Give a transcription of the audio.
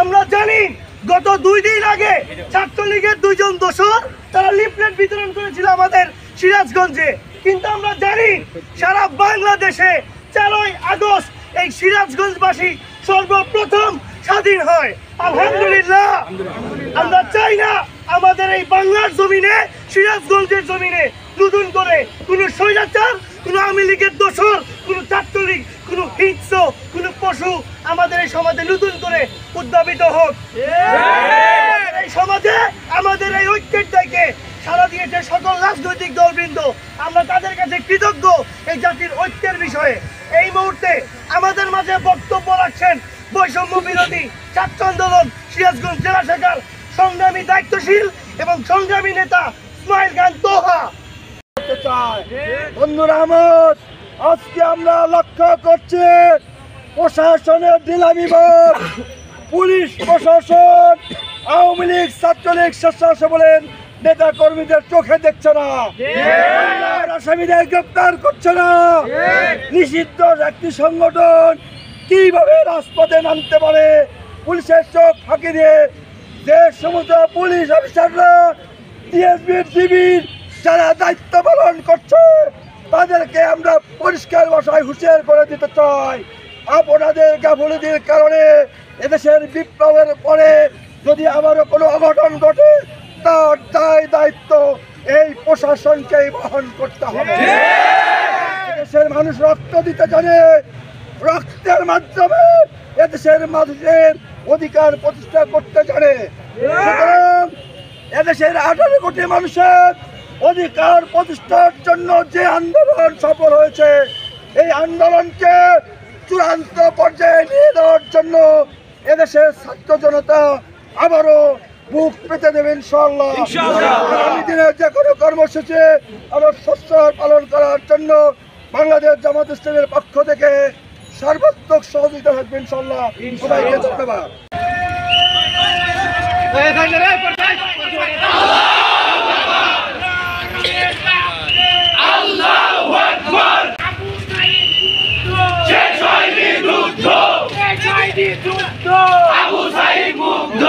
আমরা জানি গত 2 দিন আগে ছাত্রলীগের 2 জন দোসর তারা লিফলেট বিতরণ করেছিল আমাদের সিরাজগঞ্জে। কিন্তু আমরা জানি সারা বাংলাদেশে 4ই আগস্ট এই সিরাজগঞ্জবাসী সর্বপ্রথম স্বাধীন হয়। আলহামদুলিল্লাহ। আমরা চাই না আমাদের এই বাংলার জমিনে, সিরাজগঞ্জের জমিনে নতুন করে কোনো স্বৈরাচার, কোনো আওয়ামী লীগের দোসর, কোনো ছাত্রলীগ, কোনো হিংস্র, কোনো পশু আমাদের এই সমাজে নতুন করে উদ্ভাবিত হোক। এই সমাজে আমাদের এই ঐক্যের থেকে সারা দিয়েছে সকল রাজনৈতিক দলবৃন্দ। আমরা তাদের কাছে কৃতজ্ঞ এই জাতির ঐক্যের বিষয়ে। এই মুহূর্তে আমাদের মাঝে বক্তব্য রাখছেন বৈষম্য বিরোধী ছাত্র আন্দোলন সিরাজগঞ্জ জেলা শাখার সংগ্রামী দায়িত্বশীল এবং সংগ্রামী নেতা ইসমাইল খান তোহা। বন্ধুরা আমার, আজকে আমরা লক্ষ্য করছি প্রশাসনের ঢিলামিভাব, পুলিশ প্রশাসন আওয়ামী লীগ ছাত্রলীগ স্বেচ্ছাসেবকের নেতা কর্মীদের চোখে দেখছে না, আসামিদের গ্রেপ্তার করছে না। নিষিদ্ধ একটি সংগঠন কিভাবে রাজপথে নামতে পারে? পুলিশের চোখ ফাঁকি দিয়ে যে সমস্ত পুলিশ অফিসাররা টিএসবির শিবির যারা দায়িত্ব পালন করছে তাদেরকে আমরা পরিষ্কার ভাষায় হুঁশিয়ার করে দিতে চাই। আপনাদের গাফিলতির কারণে এদেশের বিপ্লবের পরে যদি আবারও কোনো অঘটন ঘটে তার দায়িত্ব এই প্রশাসনকেই বহন করতে হবে। এদেশের মানুষ রক্ত দিতে জানে, রক্তের মাধ্যমে এদেশের মানুষের অধিকার প্রতিষ্ঠা করতে জানে। সুতরাং এদেশের 18 কোটি মানুষের অধিকার প্রতিষ্ঠার জন্য যে আন্দোলন সফল হয়েছে, এই আন্দোলনকে চূড়ান্ত পর্যায়ে নিয়ে যাওয়ার জন্য এদেশের ছাত্র জনতা আবারও বুক পেতে দেবে ইনশাআল্লাহ। আগামী দিনের যে কোনো কর্মসূচি আরো সুস্থ পালন করার জন্য বাংলাদেশ জামাত ইসলামের পক্ষ থেকে সর্বাত্মক সহযোগিতা থাকবে ইনশাআল্লাহ। সবাইকে ধন্যবাদ। আবু সাইদ মুগ্ধ